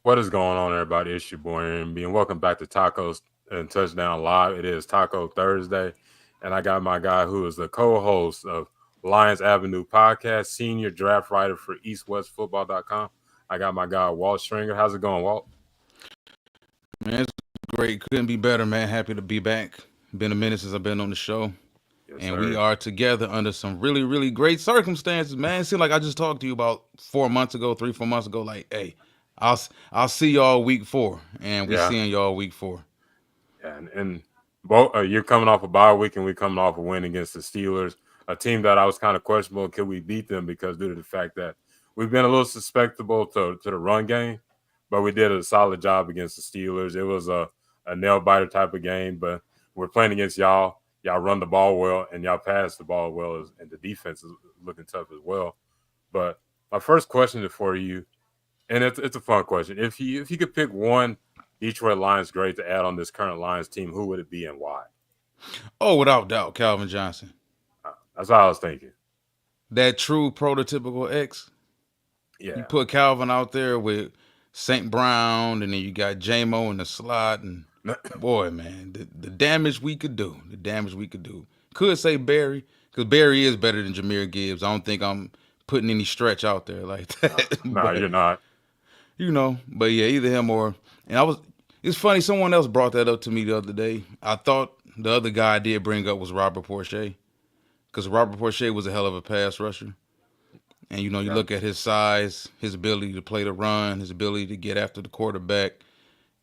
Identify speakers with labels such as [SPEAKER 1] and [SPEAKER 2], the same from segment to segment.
[SPEAKER 1] What is going on, everybody? It's your boy MB, and welcome back to Tacos and Touchdown Live. It is Taco Thursday, and I got my guy who is the co-host of Lions Avenue Podcast, senior draft writer for EastWestFootball.com. I got my guy Walt Stringer. How's it going, Walt?
[SPEAKER 2] Man, it's great. Couldn't be better, man. Happy to be back. Been a minute since I've been on the show.
[SPEAKER 1] Yes,
[SPEAKER 2] And we
[SPEAKER 1] sir.
[SPEAKER 2] are together under some really, really great circumstances, man. It seemed like I just talked to you about 4 months ago, 3, 4 months ago. Like, hey, I'll see y'all week 4, and we
[SPEAKER 1] Yeah,
[SPEAKER 2] seeing y'all week 4.
[SPEAKER 1] and both you're coming off a bye week, and we're coming off a win against the Steelers, a team that I was kind of questionable could we beat them because due to the fact that we've been a little susceptible to the run game, but we did a solid job against the Steelers. It was a nail biter type of game, but we're playing against y'all. Y'all run the ball well, and y'all pass the ball well, and the defense is looking tough as well. But my first question for you, and it's a fun question. If you could pick one Detroit Lions great to add on this current Lions team, who would it be and why?
[SPEAKER 2] Oh, without doubt, Calvin Johnson.
[SPEAKER 1] That's what I was thinking.
[SPEAKER 2] That true prototypical X. You
[SPEAKER 1] Yeah,
[SPEAKER 2] put Calvin out there with St. Brown, and then you got J-Mo in the slot, and boy, man, the damage we could do. The damage we could do. Could say Barry, because Barry is better than Jameer Gibbs. I don't think I'm putting any stretch out there like that.
[SPEAKER 1] no,
[SPEAKER 2] but
[SPEAKER 1] you're not.
[SPEAKER 2] but yeah, either him or and I was. It's funny. Someone else brought that up to me the other day. I thought the other guy I did bring up was Robert Porcher, because Robert Porcher was a hell of a pass rusher. And you
[SPEAKER 1] Yeah,
[SPEAKER 2] look at his size, his ability to play the run, his ability to get after the quarterback.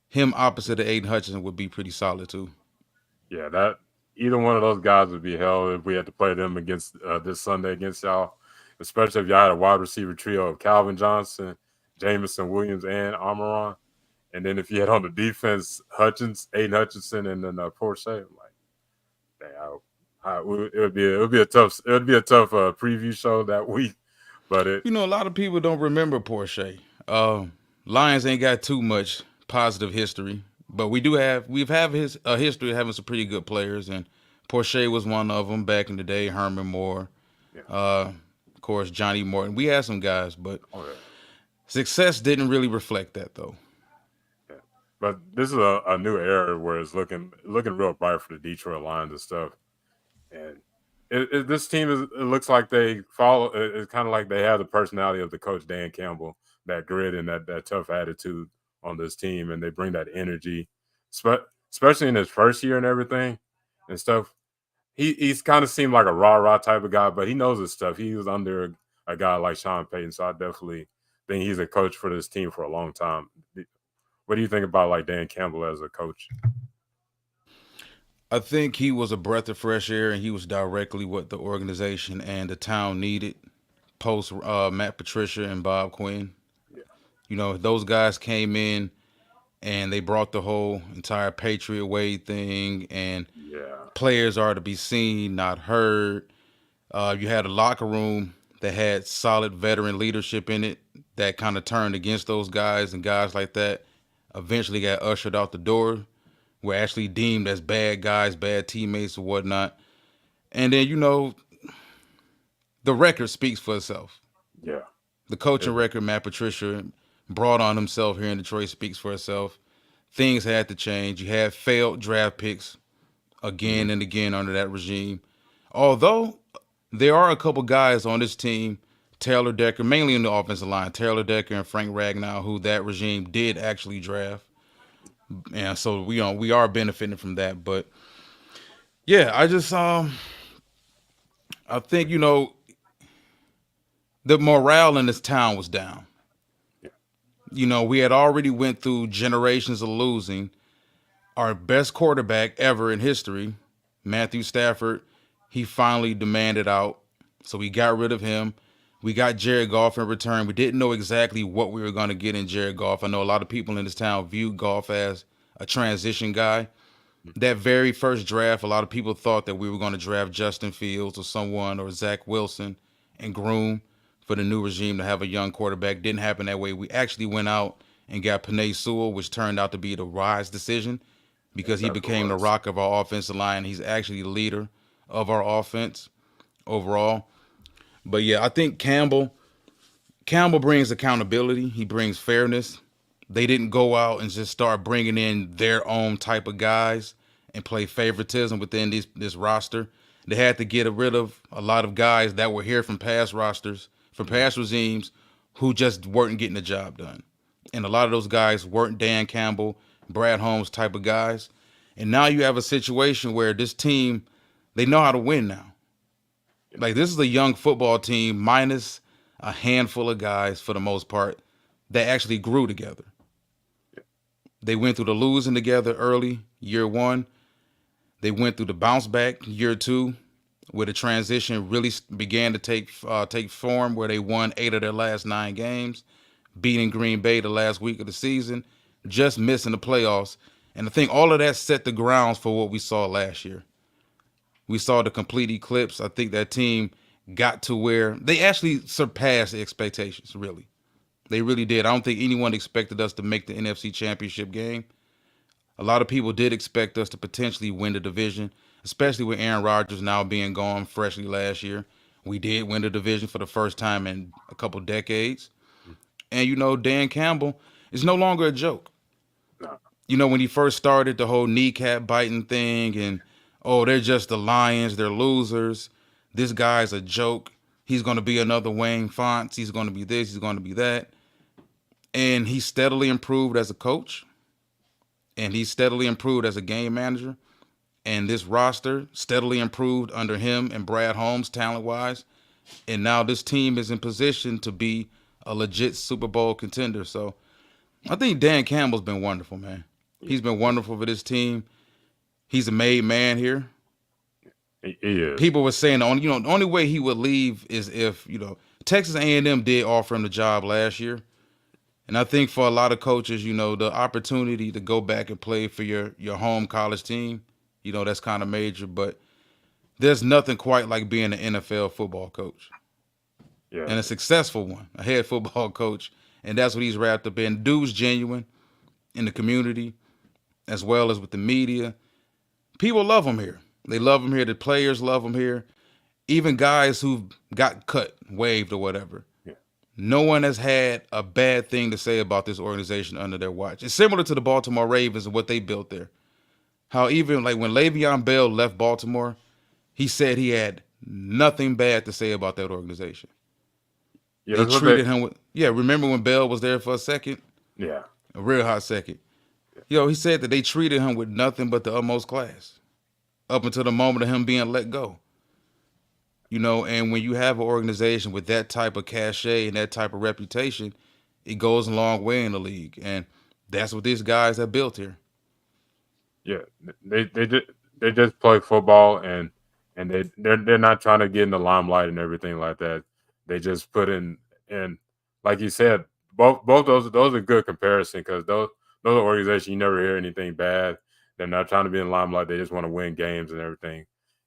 [SPEAKER 2] Him opposite of Aiden Hutchinson would be pretty solid too.
[SPEAKER 1] yeah. That either one of those guys would be hell if we had to play them against this Sunday against y'all, especially if y'all had a wide receiver trio of Calvin Johnson, Jamison Williams, and Amaron. And then if you had on the defense Aiden Hutchinson, and then Porsche, I'm like, dang, it would be a tough preview show that week. But it,
[SPEAKER 2] A lot of people don't remember Porsche. Lions ain't got too much positive history, but we've have his a history of having some pretty good players, and Porsche was one of them back in the day. Herman Moore,
[SPEAKER 1] yeah,
[SPEAKER 2] of course, Johnny Morton. We had some guys, but
[SPEAKER 1] oh yeah,
[SPEAKER 2] success didn't really reflect that though.
[SPEAKER 1] yeah. But this is a new era where it's looking real bright for the Detroit Lions and stuff. And this team it looks like they follow. It's kind of like they have the personality of the coach Dan Campbell, that grit and that tough attitude on this team, and they bring that energy, especially in his first year and everything and stuff. He's kind of seemed like a rah type of guy, but he knows his stuff. He was under a guy like Sean Payton, so I definitely think he's a coach for this team for a long time. What do you think about like Dan Campbell as a coach?
[SPEAKER 2] I think he was a breath of fresh air, and he was directly what the organization and the town needed post Matt Patricia and Bob Quinn.
[SPEAKER 1] Yeah,
[SPEAKER 2] Those guys came in and they brought the whole entire Patriot Way thing, and
[SPEAKER 1] yeah,
[SPEAKER 2] players are to be seen, not heard. You had a locker room that had solid veteran leadership in it that kind of turned against those guys, and guys like that eventually got ushered out the door, were actually deemed as bad guys, bad teammates, or whatnot. And then, the record speaks for itself.
[SPEAKER 1] yeah.
[SPEAKER 2] The coaching
[SPEAKER 1] It,
[SPEAKER 2] record Matt Patricia brought on himself here in Detroit speaks for itself. Things had to change. You had failed draft picks
[SPEAKER 1] mhm.
[SPEAKER 2] again and again under that regime. Although there are a couple guys on this team, Taylor Decker, mainly in the offensive line, Taylor Decker and Frank Ragnow, who that regime did actually draft. And so we are benefiting from that. But yeah, I think the morale in this town was down.
[SPEAKER 1] Yeah,
[SPEAKER 2] We had already went through generations of losing. Our best quarterback ever in history, Matthew Stafford, he finally demanded out. So we got rid of him. We got Jared Goff in return. We didn't know exactly what we were going to get in Jared Goff. I know a lot of people in this town viewed Goff as a transition guy. That very first draft, a lot of people thought that we were going to draft Justin Fields or someone or Zach Wilson and groom for the new regime to have a young quarterback. Didn't happen that way. We actually went out and got Panay Sewell, which turned out to be the wise decision
[SPEAKER 1] yeah,
[SPEAKER 2] because he
[SPEAKER 1] definitely
[SPEAKER 2] became the
[SPEAKER 1] was.
[SPEAKER 2] rock of our offensive line. He's actually the leader of our offense overall. But yeah, I think Campbell brings accountability. He brings fairness. They didn't go out and just start bringing in their own type of guys and play favoritism within this roster. They had to get rid of a lot of guys that were here from past rosters, from
[SPEAKER 1] Mhm.
[SPEAKER 2] past regimes, who just weren't getting the job done. And a lot of those guys weren't Dan Campbell, Brad Holmes type of guys. And now you have a situation where this team, they know how to win now. Like, this is a young football team minus a handful of guys for the most part that actually grew together. They went through the losing together early, year one. They went through the bounce back, year two, where the transition really began to take form, where they won 8 of their last 9 games, beating Green Bay the last week of the season, just missing the playoffs. And I think all of that set the grounds for what we saw last year. We saw the complete eclipse. I think that team got to where they actually surpassed the expectations, really. They really did. I don't think anyone expected us to make the NFC Championship game. A lot of people did expect us to potentially win the division, especially with Aaron Rodgers now being gone freshly last year. We did win the division for the first time in a couple decades. And Dan Campbell is no longer a joke.
[SPEAKER 1] No.
[SPEAKER 2] When he first started the whole kneecap biting thing and, oh, they're just the Lions, they're losers. This guy's a joke. He's going to be another Wayne Fonts. He's going to be this, he's going to be that. And he steadily improved as a coach, and he steadily improved as a game manager. And this roster steadily improved under him and Brad Holmes, talent wise. And now this team is in position to be a legit Super Bowl contender. So I think Dan Campbell's been wonderful, man.
[SPEAKER 1] Yeah,
[SPEAKER 2] He's been wonderful for this team. He's a made man here.
[SPEAKER 1] he is.
[SPEAKER 2] People were saying the only way he would leave is if Texas A&M did offer him the job last year. And I think for a lot of coaches, the opportunity to go back and play for your home college team, that's kind of major. But there's nothing quite like being an NFL football coach,
[SPEAKER 1] Yeah,
[SPEAKER 2] and a successful one, a head football coach. And that's what he's wrapped up in. Dude's genuine in the community as well as with the media. People love him here. They love him here. The players love him here. Even guys who got cut, waived, or whatever.
[SPEAKER 1] yeah,
[SPEAKER 2] No one has had a bad thing to say about this organization under their watch. It's similar to the Baltimore Ravens and what they built there. How even like when Le'Veon Bell left Baltimore, he said he had nothing bad to say about that organization.
[SPEAKER 1] yeah.
[SPEAKER 2] They
[SPEAKER 1] That's what they.
[SPEAKER 2] treated him with, yeah, remember when Bell was there for a second?
[SPEAKER 1] Yeah,
[SPEAKER 2] A real hot second. He said that they treated him with nothing but the utmost class up until the moment of him being let go. And when you have an organization with that type of cachet and that type of reputation, it goes a long way in the league. And that's what these guys have built here.
[SPEAKER 1] yeah. They just play football, and they're not trying to get in the limelight and everything like that. They just put in, and like you said, both those are good comparison, because those are organizations you never hear anything bad. They're not trying to be in the limelight. They just want to win games and everything.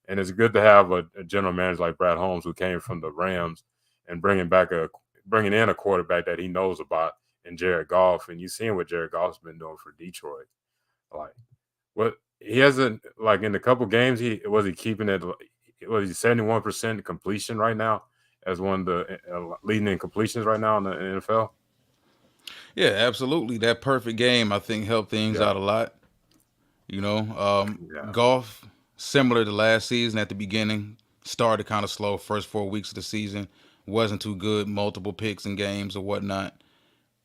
[SPEAKER 1] And it's good to have a general manager like Brad Holmes, who came from the Rams, and bringing in a quarterback that he knows about in Jared Goff. And you've seen what Jared Goff's been doing for Detroit. Like, what he hasn't, like, in a couple games, he keeping it, was he 71% completion right now, as one of the leading in completions right now in the NFL.
[SPEAKER 2] Yeah, absolutely. That perfect game, I think, helped things
[SPEAKER 1] Yeah,
[SPEAKER 2] out a lot.
[SPEAKER 1] yeah,
[SPEAKER 2] Golf, similar to last season at the beginning, started kind of slow. First 4 weeks of the season wasn't too good, multiple picks in games or whatnot.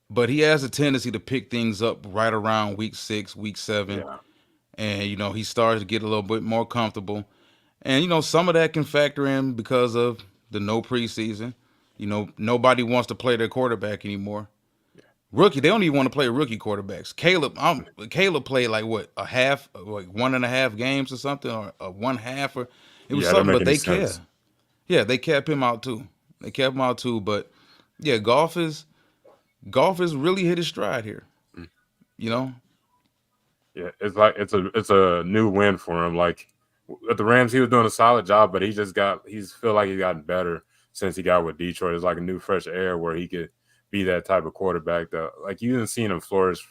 [SPEAKER 2] But he has a tendency to pick things up right around week 6, week 7.
[SPEAKER 1] yeah,
[SPEAKER 2] And, he started to get a little bit more comfortable. And, some of that can factor in because of the no preseason. Nobody wants to play their quarterback anymore. Rookie, they don't even want to play rookie quarterbacks. Caleb played like what, a half, like 1.5 games or something, or a one half, or it was
[SPEAKER 1] yeah. That don't
[SPEAKER 2] something.
[SPEAKER 1] make
[SPEAKER 2] But
[SPEAKER 1] any
[SPEAKER 2] they care.
[SPEAKER 1] sense.
[SPEAKER 2] Yeah, they kept him out too. They kept him out too. But yeah, golf is really hit his stride here.
[SPEAKER 1] Mm.
[SPEAKER 2] You know,
[SPEAKER 1] Yeah, it's a new win for him. Like, at the Rams, he was doing a solid job, but he's feel like he's gotten better since he got with Detroit. It's like a new fresh air where he could be that type of quarterback that, like, you didn't see him flourish.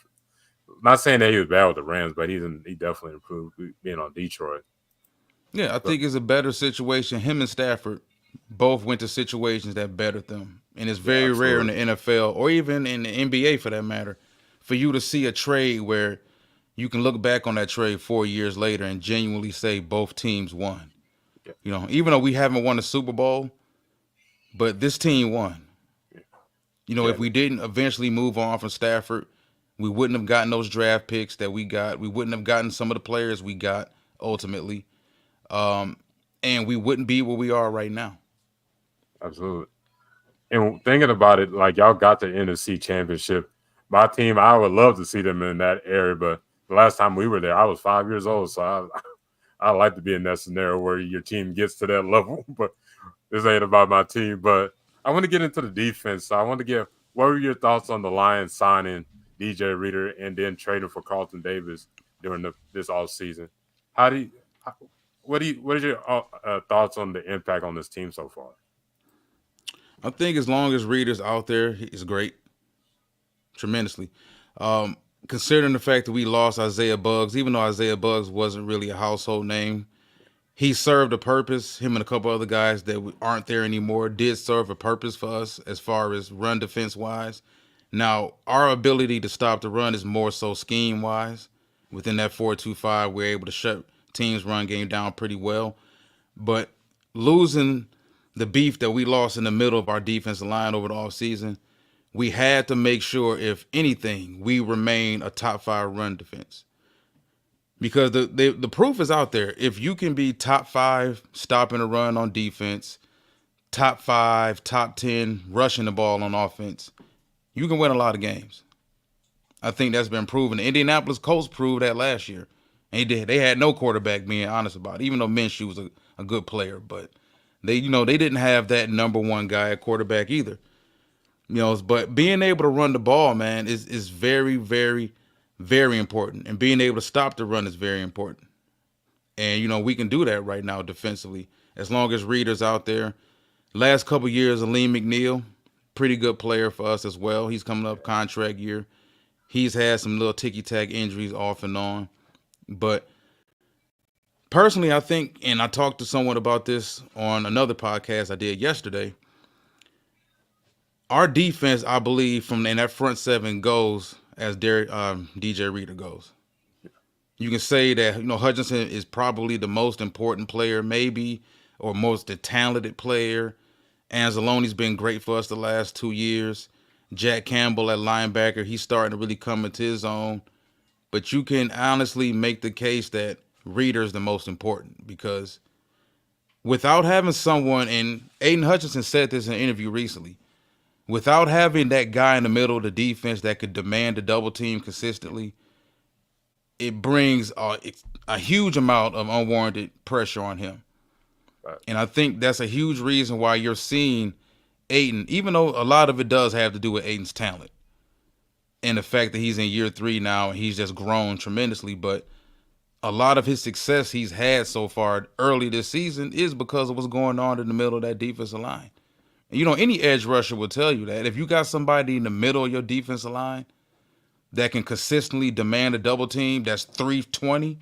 [SPEAKER 1] Not saying that he was bad with the Rams, but he definitely improved being on Detroit.
[SPEAKER 2] yeah, I
[SPEAKER 1] But
[SPEAKER 2] think it's a better situation. Him and Stafford both went to situations that bettered them, and it's
[SPEAKER 1] yeah,
[SPEAKER 2] very rare in the
[SPEAKER 1] absolutely.
[SPEAKER 2] NFL or even in the NBA for that matter for you to see a trade where you can look back on that trade 4 years later and genuinely say both teams won.
[SPEAKER 1] Yeah,
[SPEAKER 2] Even though we haven't won a Super Bowl, but this team won.
[SPEAKER 1] yeah,
[SPEAKER 2] If we didn't eventually move on from Stafford, we wouldn't have gotten those draft picks that we got. We wouldn't have gotten some of the players we got ultimately. And we wouldn't be where we are right now.
[SPEAKER 1] absolutely. And thinking about it, like y'all got the NFC Championship. My team, I would love to see them in that area, but the last time we were there, I was 5 years old, so I like to be in that scenario where your team gets to that level. But this ain't about my team. But I want to get into the defense. So I want to get what were your thoughts on the Lions signing DJ Reader and then trading for Carlton Davis during this off season? How do you, how, what is your thoughts on the impact on this team so far?
[SPEAKER 2] I think as long as Reader's out there, he's great, tremendously. Considering the fact that we lost Isaiah Buggs, even though Isaiah Buggs wasn't really a household name, he served a purpose. Him and a couple other guys that aren't there anymore did serve a purpose for us as far as run defense wise. Now, our ability to stop the run is more so scheme wise. Within that 4-2-5, we're able to shut teams' run game down pretty well. But losing the beef that we lost in the middle of our defensive line over the offseason, we had to make sure, if anything, we remain a top 5 run defense. Because the proof is out there. If you can be top 5 stopping a run on defense, top 5, top 10 rushing the ball on offense, you can win a lot of games. I think that's been proven. The Indianapolis Colts proved that last year. And they had no quarterback, being honest about it, even though Minshew was a good player. But they didn't have that number one guy at quarterback either. But being able to run the ball, man, is very, very, very important. And being able to stop the run is very important. And, we can do that right now defensively. As long as Reader's out there. Last couple years, Aleem McNeil, pretty good player for us as well. He's coming up contract year. He's had some little ticky-tack injuries off and on. But personally, I think, and I talked to someone about this on another podcast I did yesterday, our defense, I believe, from in that front seven goes as DJ Reader goes. You can say that Hutchinson is probably the most important player, maybe, or most talented player. Anzalone's been great for us the last 2 years. Jack Campbell at linebacker, he's starting to really come into his own. But you can honestly make the case that Reader is the most important because without having someone, and Aiden Hutchinson said this in an interview recently, without having that guy in the middle of the defense that could demand a double team consistently, it brings a huge amount of unwarranted pressure on him.
[SPEAKER 1] Right.
[SPEAKER 2] And I think that's a huge reason why you're seeing Aiden, even though a lot of it does have to do with Aiden's talent and the fact that he's in year 3 now and he's just grown tremendously. But a lot of his success he's had so far early this season is because of what's going on in the middle of that defensive line. And, any edge rusher will tell you that if you got somebody in the middle of your defensive line that can consistently demand a double team that's 320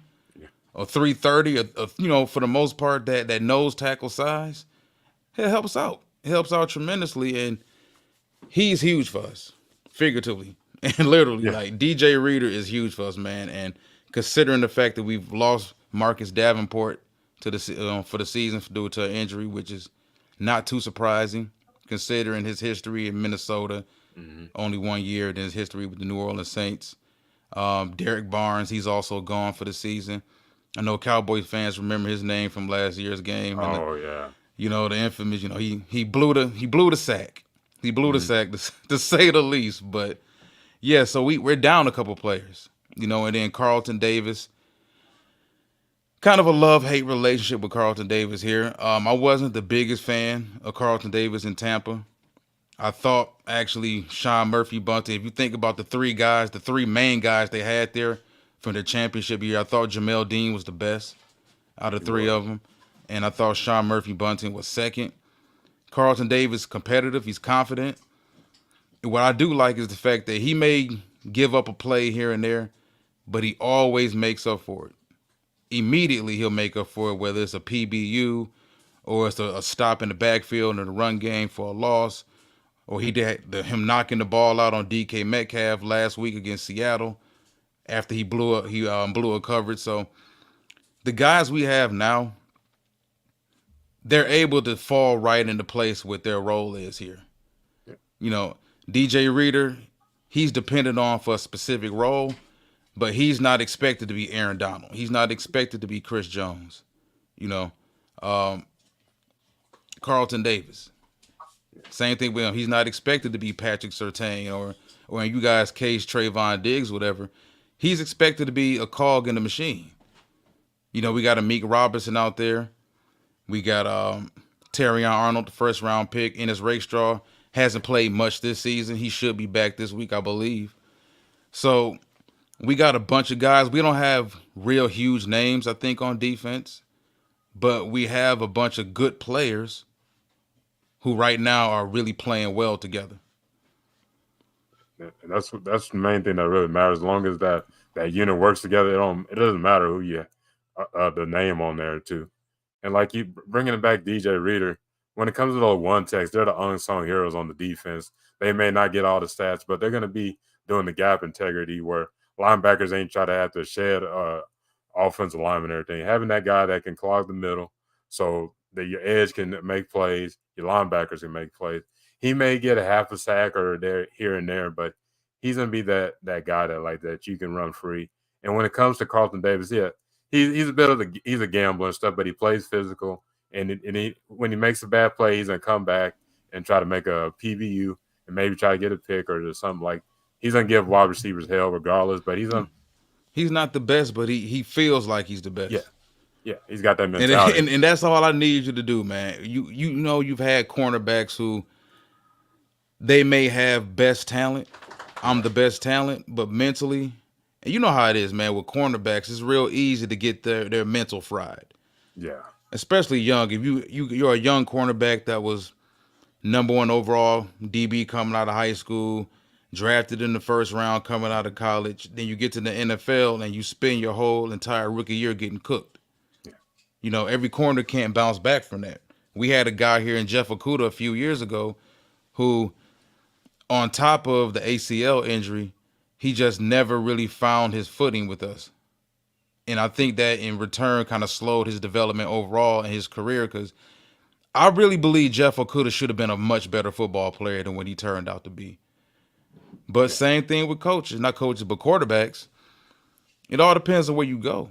[SPEAKER 2] or 330 or for the most part that nose tackle size, it helps out. It helps out tremendously, and he's huge for us, figuratively and literally.
[SPEAKER 1] Yeah.
[SPEAKER 2] Like DJ Reader is huge for us, man. And considering the fact that we've lost Marcus Davenport to the for the season due to an injury, which is not too surprising considering his history in Minnesota, only 1 year in his history with the New Orleans Saints. Derek Barnes, he's also gone for the season. I know Cowboys fans remember his name from last year's game.
[SPEAKER 1] Oh, yeah.
[SPEAKER 2] The infamous, he blew the sack. He blew the sack to say the least. But yeah, so we're down a couple players, and then Carlton Davis. Kind of a love-hate relationship with Carlton Davis here. I wasn't the biggest fan of Carlton Davis in Tampa. I thought actually Sean Murphy Bunting, if you think about the three main guys they had there from their championship year, I thought Jamel Dean was the best out of three of them. And I thought Sean Murphy Bunting was second. Carlton Davis, competitive. He's confident. What I do like is the fact that he may give up a play here and there, but he always makes up for it. Immediately he'll make up for it, whether it's a PBU or it's a stop in the backfield in the run game for a loss, or he did him knocking the ball out on DK Metcalf last week against Seattle after he blew a coverage. So the guys we have now, they're able to fall right into place what their role is here.
[SPEAKER 1] Yeah.
[SPEAKER 2] You know, DJ Reader, he's dependent on for a specific role, but he's not expected to be Aaron Donald. He's not expected to be Chris Jones. You know, um, Carlton Davis, same thing with him. He's not expected to be Patrick Surtain or in you guys' case Trayvon Diggs, whatever. He's expected to be a cog in the machine. You know, we got a Meek Robertson out there. We got Terrion Arnold, the first round pick. Ennis Rakestraw hasn't played much this season. He should be back this week, I believe. So we got a bunch of guys. We don't have real huge names, I think, on defense, but we have a bunch of good players who right now are really playing well together.
[SPEAKER 1] And that's the main thing that really matters. As long as that unit works together, it doesn't matter who you the name on there too. And like you bringing it back, DJ Reader. When it comes to those one techs, they're the unsung heroes on the defense. They may not get all the stats, but they're going to be doing the gap integrity where linebackers ain't try to have to shed offensive lineman and everything. Having that guy that can clog the middle so that your edge can make plays, your linebackers can make plays. He may get a half a sack or there here and there, but he's gonna be that guy that you can run free. And when it comes to Carlton Davis, yeah, he's a bit of he's a gambler and stuff, but he plays physical. And when he makes a bad play, he's gonna come back and try to make a PBU and maybe try to get a pick or something like. He's gonna give wide receivers hell regardless, but
[SPEAKER 2] he's not the best, but he feels like he's the best.
[SPEAKER 1] Yeah, he's got that mentality,
[SPEAKER 2] and that's all I need you to do, man. You know you've had cornerbacks who they may have best talent. I'm the best talent, but mentally, and you know how it is, man. With cornerbacks, it's real easy to get their mental fried.
[SPEAKER 1] Yeah,
[SPEAKER 2] especially young. If you're a young cornerback that was #1 overall DB coming out of high school, drafted in the first round coming out of college, then you get to the NFL and you spend your whole entire rookie year getting cooked.
[SPEAKER 1] Yeah.
[SPEAKER 2] You know, every corner can't bounce back from that. We had a guy here in Jeff Okudah a few years ago who, on top of the ACL injury, he just never really found his footing with us. And I think that in return kind of slowed his development overall in his career because I really believe Jeff Okudah should have been a much better football player than what he turned out to be. But same thing with coaches, not coaches, but quarterbacks. It all depends on where you go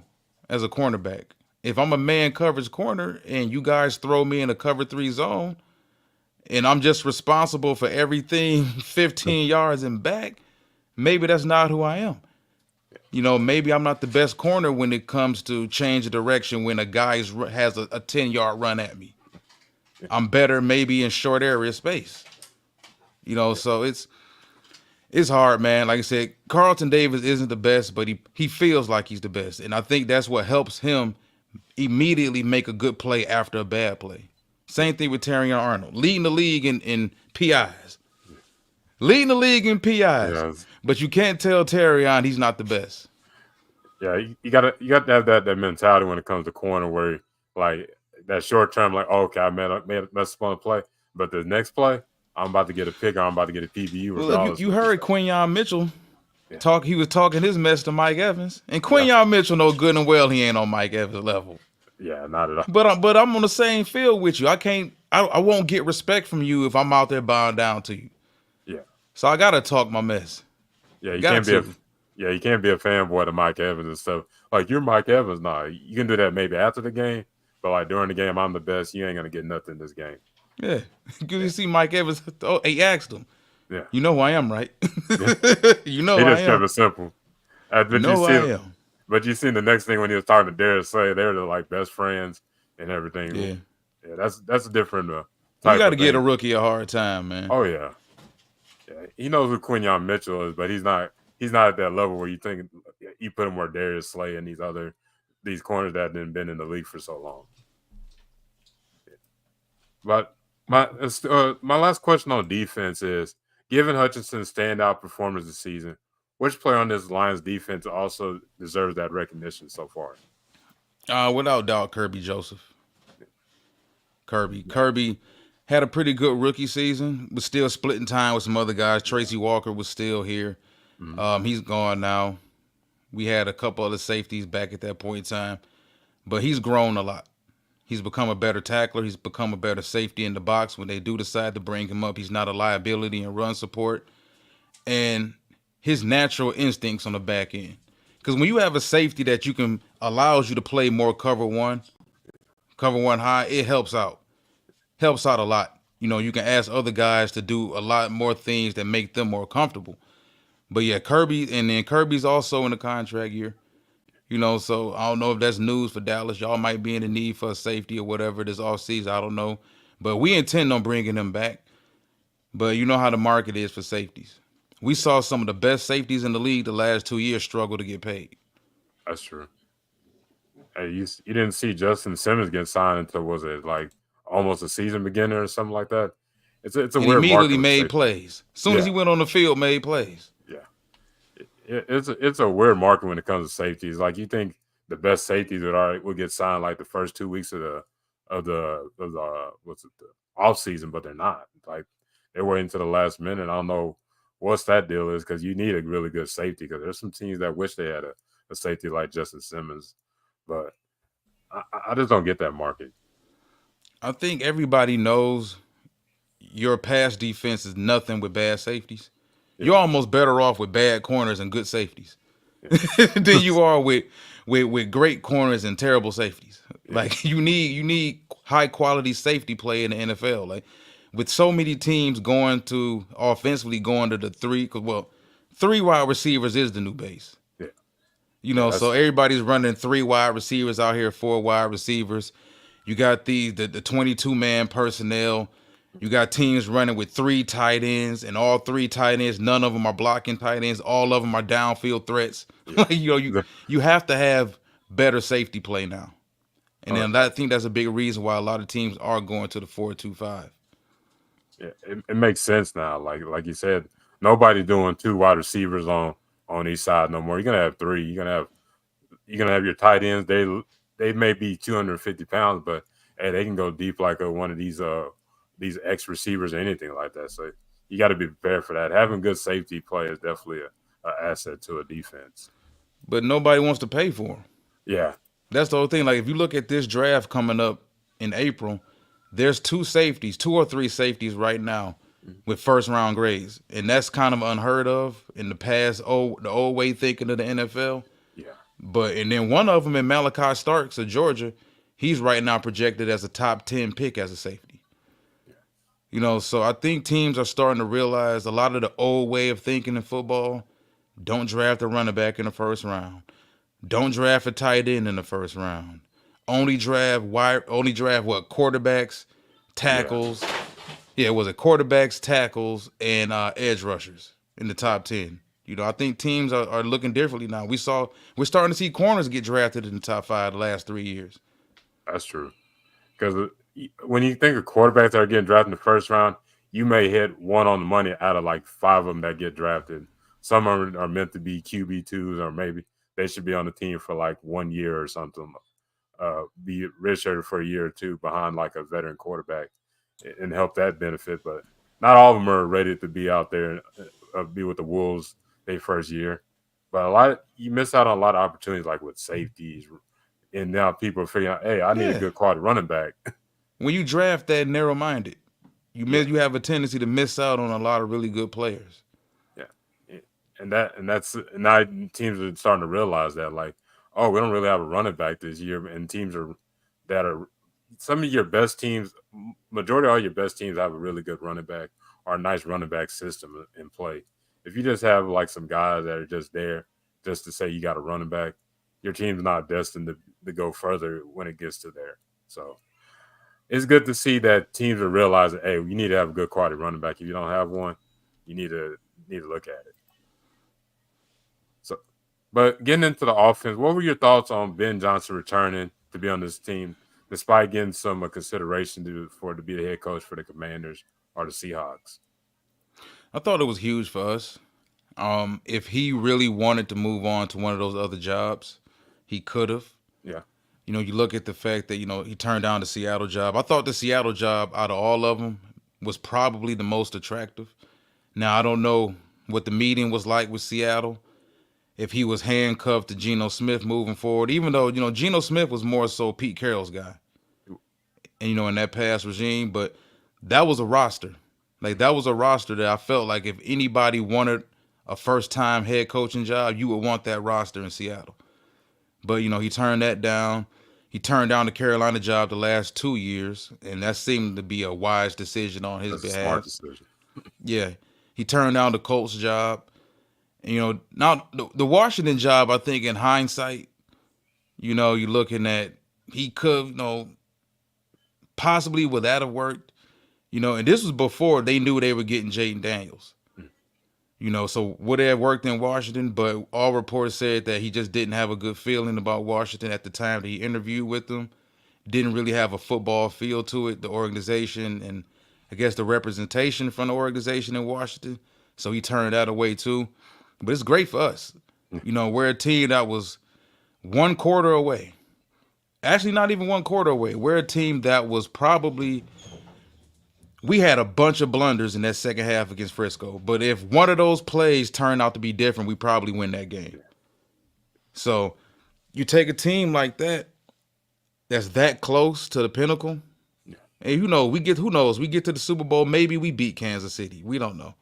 [SPEAKER 2] as a cornerback. If I'm a man coverage corner and you guys throw me in a cover 3 zone and I'm just responsible for everything 15 yards and back, maybe that's not who I am. You know, maybe I'm not the best corner when it comes to change of direction when a guy has a 10-yard run at me. I'm better maybe in short area space. You know, so it's hard, man. Like I said, Carlton Davis isn't the best, but he feels like he's the best. And I think that's what helps him immediately make a good play after a bad play. Same thing with Terrion Arnold, leading the league in PIs. Leading the league in PIs. Yes. But you can't tell Terrion he's not the best.
[SPEAKER 1] Yeah, you got to have that mentality when it comes to corner where like that short term, like, oh, okay, I made a mess up on a play, but the next play, I'm about to get a pick or I'm about to get a PBU.
[SPEAKER 2] Well, you heard Quinyon Mitchell talk. He was talking his mess to Mike Evans, and Quinyon Mitchell know good and well he ain't on Mike Evans' level.
[SPEAKER 1] Yeah, not at all.
[SPEAKER 2] But I'm on the same field with you. I won't get respect from you if I'm out there bowing down to you.
[SPEAKER 1] Yeah.
[SPEAKER 2] So I gotta talk my mess.
[SPEAKER 1] Yeah, you can't be a fanboy to Mike Evans and stuff. Like, you're Mike Evans. Nah, you can do that maybe after the game, but like during the game, I'm the best. You ain't gonna get nothing in this game.
[SPEAKER 2] Yeah, you see Mike Evans. Oh, he asked him.
[SPEAKER 1] Yeah,
[SPEAKER 2] you know who I am, right?
[SPEAKER 1] Yeah.
[SPEAKER 2] You know who I am.
[SPEAKER 1] He just kept it simple.
[SPEAKER 2] You know who I am.
[SPEAKER 1] But you seen the next thing when he was talking to Darius Slay, they were like best friends and everything. Yeah, that's a different type.
[SPEAKER 2] You got to get a rookie a hard time, man.
[SPEAKER 1] Oh yeah. He knows who Quinyon Mitchell is, but he's not at that level where you think you put him where Darius Slay and these corners that have been in the league for so long. But my last question on defense is: given Hutchinson's standout performance this season, which player on this Lions defense also deserves that recognition so far?
[SPEAKER 2] Without doubt, Kirby Joseph. Kirby Had a pretty good rookie season. Was still splitting time with some other guys.
[SPEAKER 1] Yeah.
[SPEAKER 2] Tracy Walker was still here.
[SPEAKER 1] Mhm.
[SPEAKER 2] He's gone now. We had a couple other safeties back at that point in time, but he's grown a lot. He's become a better tackler. He's become a better safety in the box. When they do decide to bring him up, he's not a liability in run support. And his natural instincts on the back end. Because when you have a safety that you can allows you to play more cover one high, it helps out a lot. You know, you can ask other guys to do a lot more things that make them more comfortable. But yeah, Kirby, and then Kirby's also in the contract year. You know, so I don't know if that's news for Dallas. Y'all might be in the need for a safety or whatever this offseason. I don't know. But we intend on bringing them back. But you know how the market is for safeties. We saw some of the best safeties in the league the last 2 years struggle to get paid.
[SPEAKER 1] That's true. Hey, you didn't see Justin Simmons get signed until was it like almost a season beginner or something like that? It's a
[SPEAKER 2] And
[SPEAKER 1] weird
[SPEAKER 2] immediately
[SPEAKER 1] market with
[SPEAKER 2] made
[SPEAKER 1] safety.
[SPEAKER 2] plays. As soon as he
[SPEAKER 1] Yeah,
[SPEAKER 2] went on the field, made plays.
[SPEAKER 1] yeah. It's a weird market when it comes to safeties. Like you think the best safeties would get signed like the first 2 weeks of the what's it, the off season, but they're not. Like they're waiting to the last minute. I don't know what's that deal is because you need a really good safety because there's some teams that wish they had a safety like Justin Simmons, but I just don't get that market.
[SPEAKER 2] I think everybody knows your pass defense is nothing with bad safeties. You're
[SPEAKER 1] Yeah,
[SPEAKER 2] almost better off with bad corners and good safeties
[SPEAKER 1] yeah,
[SPEAKER 2] than you are with great corners and terrible safeties.
[SPEAKER 1] yeah,
[SPEAKER 2] Like you need high quality safety play in the NFL. Like with so many teams going to offensively going to the three, cause well, three wide receivers is the new base.
[SPEAKER 1] yeah,
[SPEAKER 2] You
[SPEAKER 1] yeah.
[SPEAKER 2] know,
[SPEAKER 1] That's
[SPEAKER 2] so
[SPEAKER 1] true.
[SPEAKER 2] everybody's running three wide receivers out here, four wide receivers. You got the 22-man personnel. You got teams running with three tight ends, and all three tight ends, none of them are blocking tight ends. All of them are downfield threats.
[SPEAKER 1] Yeah.
[SPEAKER 2] Like you have to have better safety play now, and
[SPEAKER 1] Uh,
[SPEAKER 2] then I think that's a big reason why a lot of teams are going to the 4-2-5.
[SPEAKER 1] yeah, it makes sense now. Like you said, nobody doing two wide receivers on each side no more. You're gonna have three. You're gonna have your tight ends. They may be 250 pounds, but hey, they can go deep like one of these X receivers or anything like that. So you got to be prepared for that. Having good safety play is definitely a asset to a defense.
[SPEAKER 2] But nobody wants to pay for them.
[SPEAKER 1] Yeah,
[SPEAKER 2] That's the whole thing. Like if you look at this draft coming up in April, there's two or three safeties right now
[SPEAKER 1] mm,
[SPEAKER 2] with first round grades, and that's kind of unheard of in the past. The old way thinking of the NFL.
[SPEAKER 1] yeah,
[SPEAKER 2] But and then one of them in Malachi Starks of Georgia, he's right now projected as a top 10 pick as a safety.
[SPEAKER 1] yeah.
[SPEAKER 2] You know, so I think teams are starting to realize a lot of the old way of thinking in football. Don't draft a running back in the first round. Don't draft a tight end in the first round. Only draft what quarterbacks,
[SPEAKER 1] Yeah,
[SPEAKER 2] tackles. Yeah, was it quarterbacks, tackles, and edge rushers in the top 10. You know, I think teams are looking differently now. We're starting to see corners get drafted in the top 5 the last 3 years.
[SPEAKER 1] that's true. Because when you think of quarterbacks that are getting drafted in the first round, you may hit one on the money out of like five of them that get drafted. Some are meant to be QB2s, or maybe they should be on the team for like 1 year or something. Be redshirted for a year or two behind like a veteran quarterback and help that benefit. But not all of them are ready to be out there and be with the Wolves their first year. But you miss out on a lot of opportunities like with safeties. And now people are figuring out, hey, I need a
[SPEAKER 2] Yeah,
[SPEAKER 1] good quality running back.
[SPEAKER 2] when you draft that narrow-minded,
[SPEAKER 1] Yeah,
[SPEAKER 2] you have a tendency to miss out on a lot of really good players.
[SPEAKER 1] yeah, yeah. And now teams are starting to realize that, like, oh, we don't really have a running back this year, and teams are that are some of your best teams, majority of all your best teams have a really good running back or a nice running back system in play. If you just have like some guys that are just there just to say you got a running back, your team's not destined to go further when it gets to there. So it's good to see that teams are realizing, hey, you need to have a good quality running back. If you don't have one, you need to look at it. So, but getting into the offense, what were your thoughts on Ben Johnson returning to be on this team, despite getting some consideration to be the head coach for the Commanders or the Seahawks?
[SPEAKER 2] I thought it was huge for us. If he really wanted to move on to one of those other jobs, he could have.
[SPEAKER 1] Yeah,
[SPEAKER 2] You look at the fact that he turned down the Seattle job. I thought the Seattle job out of all of them was probably the most attractive. Now I don't know what the meeting was like with Seattle. If he was handcuffed to Geno Smith moving forward, even though Geno Smith was more so Pete Carroll's guy, and in that past regime, but that was a roster. Like that was a roster that I felt like if anybody wanted a first time head coaching job, you would want that roster in Seattle. But he turned that down. He turned down the Carolina job the last 2 years, and that seemed to be a wise decision on his
[SPEAKER 1] That's a smart
[SPEAKER 2] behalf.
[SPEAKER 1] decision.
[SPEAKER 2] Yeah, he turned down the Colts job. And, now the Washington job, I think in hindsight, you're looking at he could, possibly would that have worked, and this was before they knew they were getting Jaden Daniels. So would it have worked in Washington? But all reports said that he just didn't have a good feeling about Washington at the time that he interviewed with them. Didn't really have a football feel to it, the organization, and I guess the representation from the organization in Washington. So he turned that away too. But it's great for us. We're a team that was 1/4 away. Actually, not even 1/4 away. We're a team that was probably, we had a bunch of blunders in that second half against Frisco. But if one of those plays turned out to be different, we probably win that game. So you take a team like that, that's that close to the pinnacle, and who knows, we get to the Super Bowl, maybe we beat Kansas City. We don't know.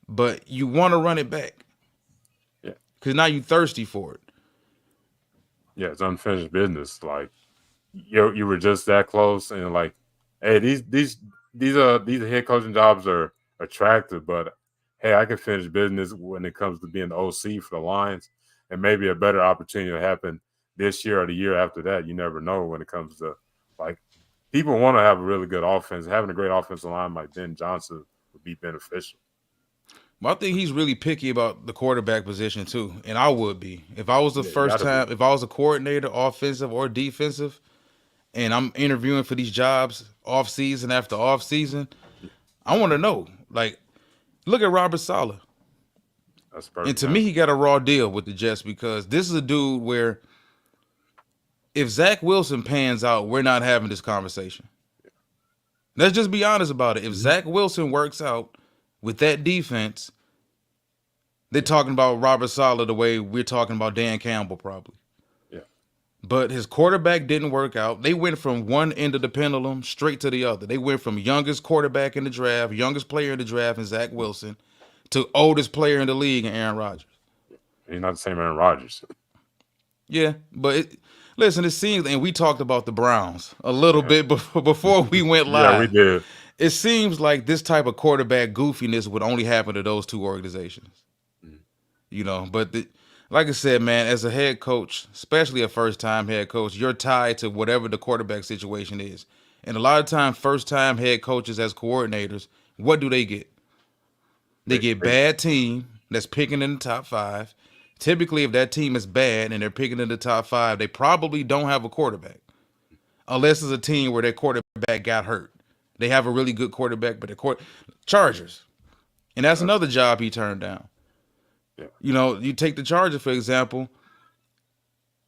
[SPEAKER 2] But you want to run it back.
[SPEAKER 1] Yeah.
[SPEAKER 2] Because now you're thirsty for it.
[SPEAKER 1] Yeah, it's unfinished business. Like you were just that close, and like, hey, these head coaching jobs are attractive, but hey, I can finish business when it comes to being the OC for the Lions, and maybe a better opportunity to happen this year or the year after that. You never know when it comes to like people want to have a really good offense. Having a great offensive line like Ben Johnson would be beneficial.
[SPEAKER 2] Well, I think he's really picky about the quarterback position too, and I would be if I was if I was a coordinator, offensive or defensive, and I'm interviewing for these jobs off season after off season. I want to know, like, look at Robert Saleh.
[SPEAKER 1] That's perfect.
[SPEAKER 2] And to me, he got a raw deal with the Jets because this is a dude where if Zach Wilson pans out, we're not having this conversation. Let's just be honest about it. If Zach Wilson works out with that defense, they're talking about Robert Saleh the way we're talking about Dan Campbell probably.
[SPEAKER 1] Yeah.
[SPEAKER 2] But his quarterback didn't work out. They went from one end of the pendulum straight to the other. They went from youngest quarterback in the draft, youngest player in the draft in Zach Wilson, to oldest player in the league in Aaron Rodgers.
[SPEAKER 1] He's not the same Aaron Rodgers.
[SPEAKER 2] Yeah, but listen, it seems, and we talked about the Browns a little bit before we went live.
[SPEAKER 1] Yeah, we did.
[SPEAKER 2] It seems like this type of quarterback goofiness would only happen to those two organizations. But like I said, man, as a head coach, especially a first-time head coach, you're tied to whatever the quarterback situation is. And a lot of times, first-time head coaches as coordinators, what do they get? They get bad team that's picking in the top 5. Typically, if that team is bad and they're picking in the top 5, they probably don't have a quarterback. Unless it's a team where their quarterback got hurt. They have a really good quarterback, but their Chargers. And that's another job he turned down. Yeah. You take the Chargers, for example.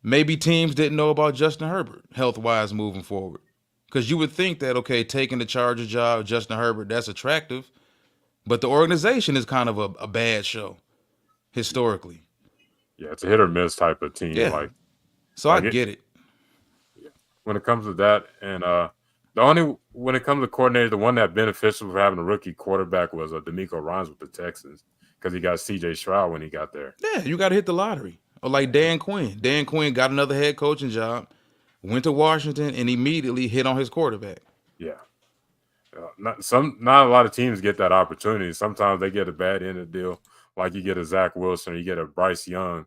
[SPEAKER 2] Maybe teams didn't know about Justin Herbert health-wise moving forward. Because you would think that, okay, taking the Chargers job, Justin Herbert, that's attractive. But the organization is kind of a bad show, historically.
[SPEAKER 1] Yeah, it's a hit or miss type of team.
[SPEAKER 2] Yeah. So I get it.
[SPEAKER 1] When it comes to that, and when it comes to coordinator, the one that beneficial for having a rookie quarterback was DeMeco Ryans with the Texans because he got C.J. Stroud when he got there.
[SPEAKER 2] Yeah, you got to hit the lottery. Or like Dan Quinn. Dan Quinn got another head coaching job, went to Washington, and immediately hit on his quarterback.
[SPEAKER 1] Yeah. Not a lot of teams get that opportunity. Sometimes they get a bad end of the deal, like you get a Zach Wilson or you get a Bryce Young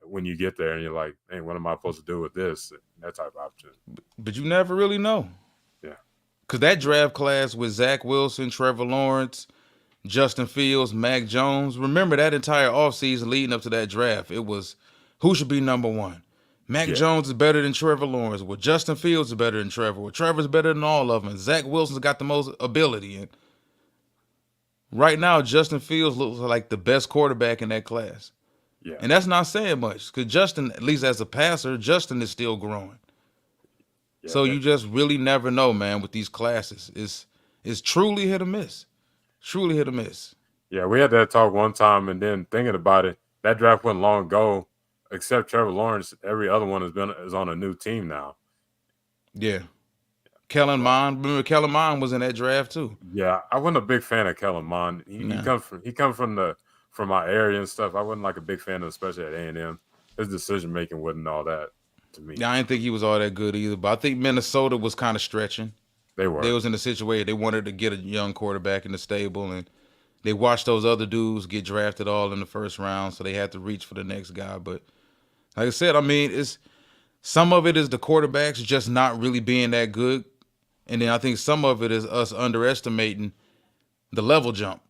[SPEAKER 1] when you get there, and you're like, hey, what am I supposed to do with this? That type of opportunity.
[SPEAKER 2] But you never really know.
[SPEAKER 1] Yeah.
[SPEAKER 2] Because that draft class with Zach Wilson, Trevor Lawrence, Justin Fields, Mac Jones, remember that entire offseason leading up to that draft, it was who should be number 1? Mac Jones is better than Trevor Lawrence. Well, Justin Fields is better than Trevor. Well, Trevor's better than all of them. And Zach Wilson's got the most ability. And right now, Justin Fields looks like the best quarterback in that class.
[SPEAKER 1] Yeah.
[SPEAKER 2] And that's not saying much because Justin, at least as a passer, Justin is still growing.
[SPEAKER 1] Yeah,
[SPEAKER 2] So you just really never know, man, with these classes. It's truly hit or miss. Truly hit or miss.
[SPEAKER 1] yeah. We had that talk one time, and then thinking about it, that draft wasn't long ago. Except Trevor Lawrence, every other one is on a new team now.
[SPEAKER 2] Yeah. Kellen
[SPEAKER 1] So
[SPEAKER 2] Mond. Remember Kellen Mond was in that draft too.
[SPEAKER 1] yeah, I wasn't a big fan of Kellen Mond. He
[SPEAKER 2] Nah.
[SPEAKER 1] comes from my area and stuff. I wasn't like a big fan of, especially at A&M. His decision making wasn't all that to me.
[SPEAKER 2] Yeah, I didn't think he was all that good either. But I think Minnesota was kind of stretching.
[SPEAKER 1] They
[SPEAKER 2] They
[SPEAKER 1] were.
[SPEAKER 2] was in a situation they wanted to get a young quarterback in the stable, and they watched those other dudes get drafted all in the first round, so they had to reach for the next guy. But like I said, I mean, it's some of it is the quarterbacks just not really being that good, and then I think some of it is us underestimating the level jump.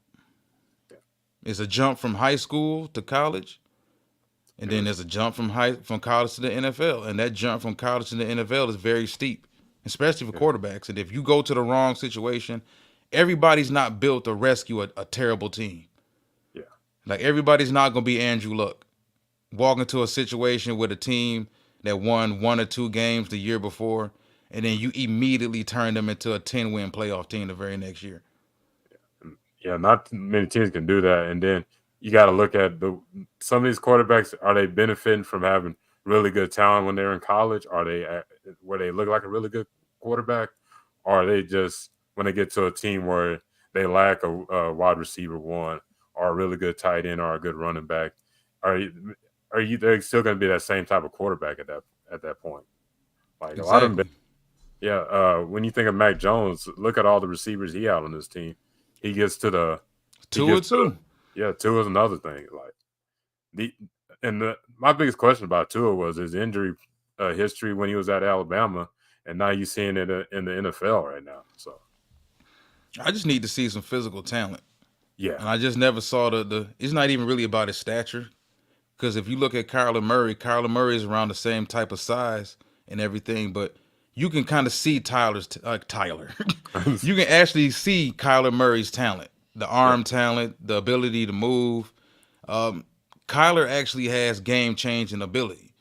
[SPEAKER 2] It's a jump from high school to college, and then there's a jump from college to the NFL, and that jump from college to the NFL is very steep, especially for
[SPEAKER 1] Yeah,
[SPEAKER 2] quarterbacks. And if you go to the wrong situation, everybody's not built to rescue a terrible team.
[SPEAKER 1] yeah,
[SPEAKER 2] Like everybody's not gonna be Andrew Luck, walk into a situation with a team that won 1 or 2 games the year before, and then you immediately turn them into a 10-win playoff team the very next year.
[SPEAKER 1] yeah. Not many teams can do that. And then you got to look at some of these quarterbacks. Are they benefiting from having really good talent when they're in college? Are they where they look like a really good quarterback, or are they just when they get to a team where they lack a wide receiver one, or a really good tight end, or a good running back? Are you, they're still going to be that same type of quarterback at that point? Like a lot of them.
[SPEAKER 2] Exactly.
[SPEAKER 1] Yeah, when you think of Mac Jones, look at all the receivers he had on this team. He gets to the he
[SPEAKER 2] Two or
[SPEAKER 1] gets to the
[SPEAKER 2] two.
[SPEAKER 1] yeah, Tua is another thing. Like the my biggest question about Tua was his injury history when he was at Alabama, and now you're seeing it in the NFL right now. So
[SPEAKER 2] I just need to see some physical talent.
[SPEAKER 1] yeah,
[SPEAKER 2] And I just never saw the it's not even really about his stature. Because if you look at Kyler Murray is around the same type of size and everything, but you can kind of see Tyler. You can actually see Kyler Murray's talent, the
[SPEAKER 1] yeah,
[SPEAKER 2] arm talent, the ability to move. Um, Kyler actually has game changing ability.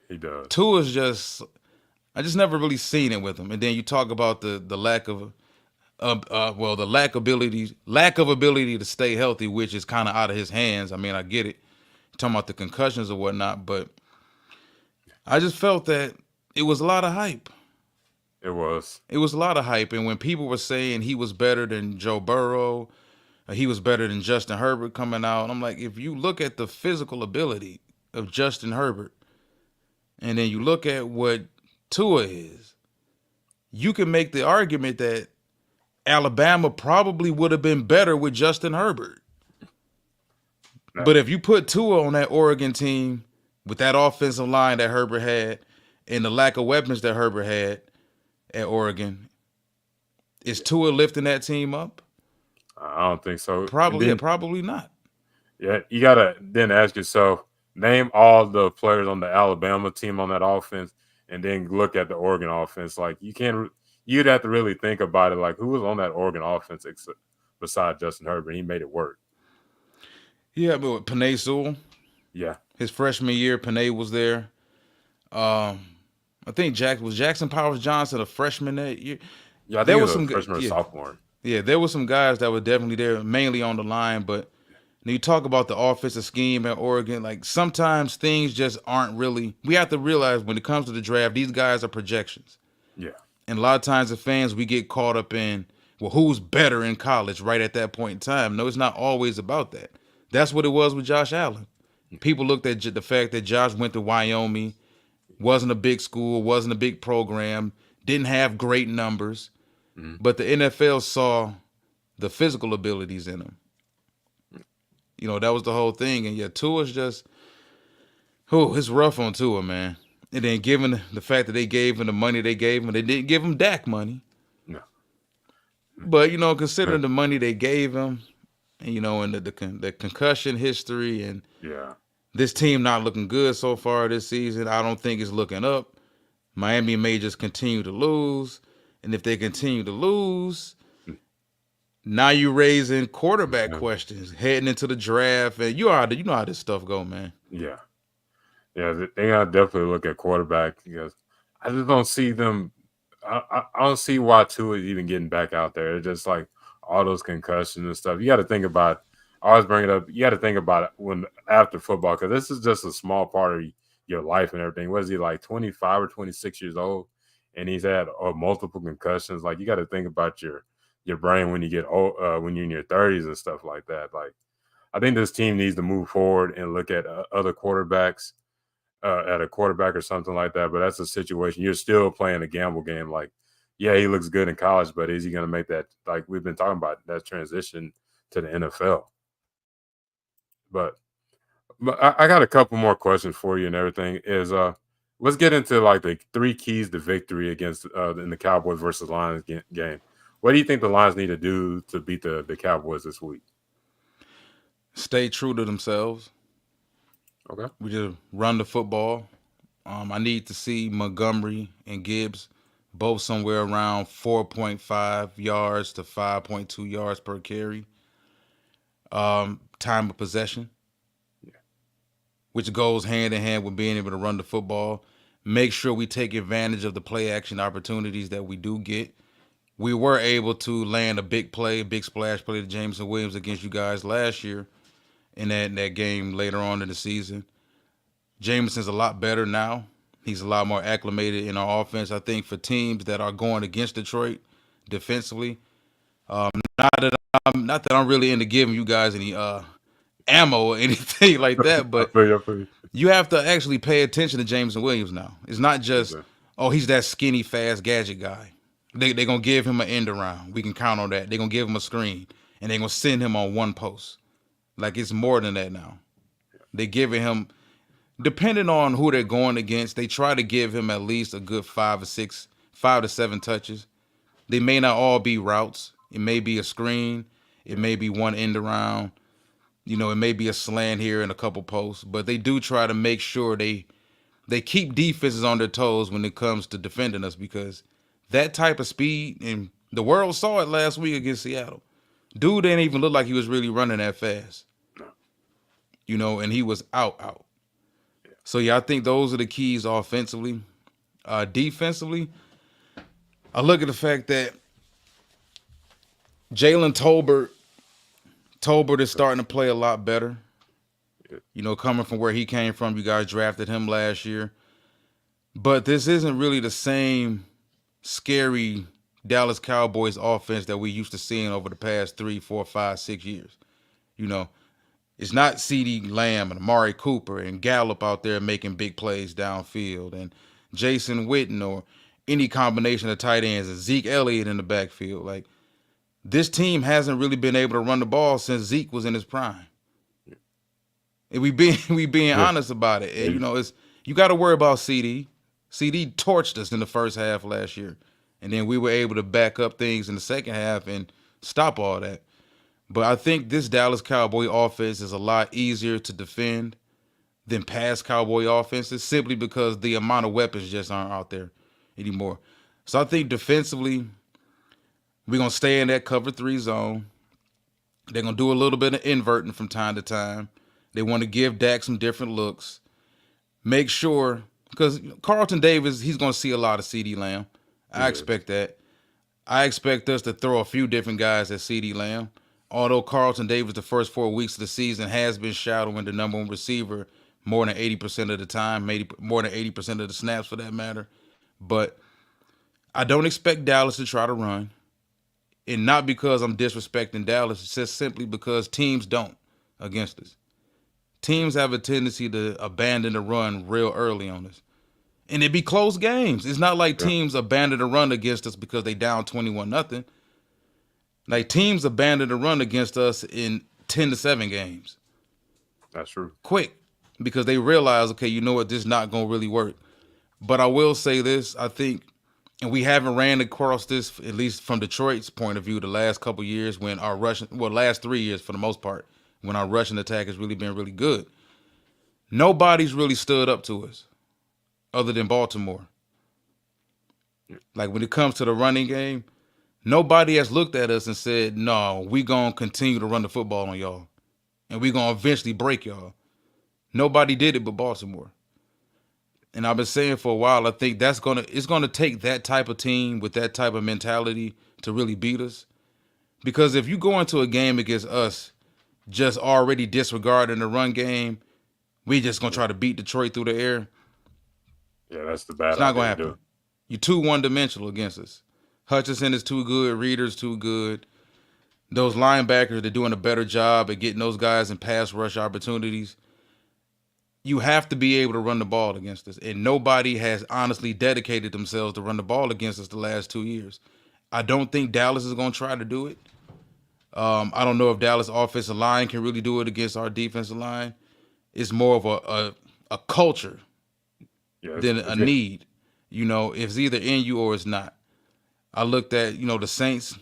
[SPEAKER 1] he does.
[SPEAKER 2] Tua's just I just never really seen it with him. And then you talk about the lack of the lack of ability to stay healthy, which is kind of out of his hands. I mean, I get it. Talking about the concussions or whatnot, but I just felt that it was a lot of hype.
[SPEAKER 1] It was.
[SPEAKER 2] It was a lot of hype, and when people were saying he was better than Joe Burrow, or he was better than Justin Herbert coming out, I'm like, if you look at the physical ability of Justin Herbert, and then you look at what Tua is, you can make the argument that Alabama probably would have been better with Justin Herbert.
[SPEAKER 1] Nah,
[SPEAKER 2] But if you put Tua on that Oregon team with that offensive line that Herbert had and the lack of weapons that Herbert had at Oregon, is Tua lifting that team up?
[SPEAKER 1] I don't think so. And
[SPEAKER 2] Probably, yeah,
[SPEAKER 1] then
[SPEAKER 2] probably not.
[SPEAKER 1] yeah, you gotta then ask yourself, name all the players on the Alabama team on that offense, and then look at the Oregon offense. Like you can't, you'd have to really think about it. Like who was on that Oregon offense besides Justin Herbert? He made it work.
[SPEAKER 2] Yeah, but with Panay Sewell,
[SPEAKER 1] Yeah,
[SPEAKER 2] his freshman year, Panay was there. Um, I think Jackson Powers Johnson a freshman that year.
[SPEAKER 1] yeah. I
[SPEAKER 2] There
[SPEAKER 1] think it
[SPEAKER 2] was
[SPEAKER 1] was a
[SPEAKER 2] some
[SPEAKER 1] freshman or
[SPEAKER 2] yeah,
[SPEAKER 1] sophomore.
[SPEAKER 2] yeah, there were some guys that were definitely there, mainly on the line. But when you talk about the offensive scheme at Oregon, like sometimes things just aren't really. We have to realize when it comes to the draft, these guys are projections.
[SPEAKER 1] Yeah,
[SPEAKER 2] And a lot of times, as fans, we get caught up in, well, who's better in college right at that point in time. No, it's not always about that. That's what it was with Josh Allen. People looked at the fact that Josh went to Wyoming, wasn't a big school, wasn't a big program, didn't have great numbers,
[SPEAKER 1] mm-hmm.
[SPEAKER 2] but the NFL saw the physical abilities in him. You know, that was the whole thing. And yeah, Tua's just, it's rough on Tua, man. And then given the fact that they gave him the money they gave him, they didn't give him Dak money.
[SPEAKER 1] No,
[SPEAKER 2] But you know, considering the money they gave him, and you know, and the concussion history, and
[SPEAKER 1] yeah,
[SPEAKER 2] this team not looking good so far this season, I don't think it's looking up. Miami may just continue to lose, and if they continue to lose, now you're raising quarterback
[SPEAKER 1] yeah,
[SPEAKER 2] questions heading into the draft, and you know how this stuff go, man.
[SPEAKER 1] yeah. Yeah, they gotta definitely look at quarterback because I just don't see them I don't see why Tua is even getting back out there. It's just like all those concussions and stuff. You got to think about. I always bring it up. You got to think about it when after football, because this is just a small part of your life and everything. What is he like, 25 or 26 years old, and he's had multiple concussions? Like you got to think about your brain when you get old, when you're in your 30s and stuff like that. Like I think this team needs to move forward and look at other quarterbacks, at a quarterback or something like that. But that's a situation you're still playing a gamble game. Like, yeah, he looks good in college, but is he going to make that, like we've been talking about, that transition to the NFL? But I got a couple more questions for you and everything. Is let's get into like the three keys to victory against in the Cowboys versus Lions game. What do you think the Lions need to do to beat the Cowboys this week?
[SPEAKER 2] Stay true to themselves.
[SPEAKER 1] Okay.
[SPEAKER 2] We just run the football. I need to see Montgomery and Gibbs both somewhere around 4.5 yards to 5.2 yards per carry. Time of possession,
[SPEAKER 1] Yeah.
[SPEAKER 2] which goes hand in hand with being able to run the football. Make sure we take advantage of the play action opportunities that we do get. We were able to land a big play, a big splash play to Jameson Williams against you guys last year in that game later on in the season. Jameson's a lot better now. He's a lot more acclimated in our offense. I think for teams that are going against Detroit defensively, not that I'm really into giving you guys any ammo or anything like that,
[SPEAKER 1] I
[SPEAKER 2] but
[SPEAKER 1] feel you. I feel you.
[SPEAKER 2] you have to actually pay attention to Jameson Williams now. It's not
[SPEAKER 1] Yes,
[SPEAKER 2] just,
[SPEAKER 1] sir.
[SPEAKER 2] oh, he's that skinny, fast gadget guy. They're going to give him an end around. We can count on that. They're going to give him a screen, and they're going to send him on one post. Like, it's more than that now. They're giving him, depending on who they're going against, they try to give him at least a good 5 to 7 touches. They may not all be routes. It may be a screen. It may be one end around. It may be a slant here and a couple posts, but they do try to make sure they keep defenses on their toes when it comes to defending us, because that type of speed, and the world saw it last week against Seattle. Dude didn't even look like he was really running that fast, and he was out. So yeah, I think those are the keys offensively. Defensively, I look at the fact that Jalen Tolbert is starting to play a lot better. Coming from where he came from, you guys drafted him last year. But this isn't really the same scary Dallas Cowboys offense that we used to seeing over the past 3, 4, 5, 6 years. It's not CeeDee Lamb and Amari Cooper and Gallup out there making big plays downfield, and Jason Witten or any combination of tight ends, and Zeke Elliott in the backfield. Like, this team hasn't really been able to run the ball since Zeke was in his prime. And we being
[SPEAKER 1] Yeah.
[SPEAKER 2] honest about it. And
[SPEAKER 1] Yeah.
[SPEAKER 2] it's, you got to worry about CD. CD torched us in the first half last year, and then we were able to back up things in the second half and stop all that. But I think this Dallas Cowboy offense is a lot easier to defend than past Cowboy offenses, simply because the amount of weapons just aren't out there anymore. So I think defensively, we're going to stay in that cover 3 zone. They're going to do a little bit of inverting from time to time. They want to give Dak some different looks. Make sure, because Carlton Davis, he's going to see a lot of CeeDee Lamb. I expect that. I expect us to throw a few different guys at CeeDee Lamb. Although Carlton Davis, the first 4 weeks of the season, has been shadowing the number one receiver more than 80% of the time, maybe more than 80% of the snaps for that matter. But I don't expect Dallas to try to run. And not because I'm disrespecting Dallas, it's just simply because teams don't against us. Teams have a tendency to abandon the run real early on us. And it be close games. It's not like
[SPEAKER 1] Yeah.
[SPEAKER 2] teams abandon the run against us because they down 21-0. Like, teams abandon the run against us in 10-7 games.
[SPEAKER 1] That's true.
[SPEAKER 2] Quick. Because they realize, okay, you know what, this is not going to really work. But I will say this, I think, and we haven't ran across this, at least from Detroit's point of view, the last couple years when our rushing, last 3 years for the most part, when our rushing attack has really been really good. Nobody's really stood up to us other than Baltimore. Like, when it comes to the running game, nobody has looked at us and said, no, we going to continue to run the football on y'all. And we going to eventually break y'all. Nobody did it but Baltimore. And I've been saying for a while, I think it's gonna take that type of team with that type of mentality to really beat us. Because if you go into a game against us just already disregarding the run game, we just gonna try to beat Detroit through the air.
[SPEAKER 1] Yeah, that's the
[SPEAKER 2] It's
[SPEAKER 1] bad
[SPEAKER 2] not
[SPEAKER 1] idea
[SPEAKER 2] gonna
[SPEAKER 1] to do.
[SPEAKER 2] happen. You're too one dimensional against us. Hutchinson is too good. Reader's too good. Those linebackers, they're doing a better job at getting those guys in pass rush opportunities. You have to be able to run the ball against us. And nobody has honestly dedicated themselves to run the ball against us the last 2 years. I don't think Dallas is going to try to do it. I don't know if Dallas offensive line can really do it against our defensive line. It's more of a culture
[SPEAKER 1] Yeah,
[SPEAKER 2] than
[SPEAKER 1] it's
[SPEAKER 2] a
[SPEAKER 1] good.
[SPEAKER 2] need. It's either in you or it's not. I looked at, the Saints.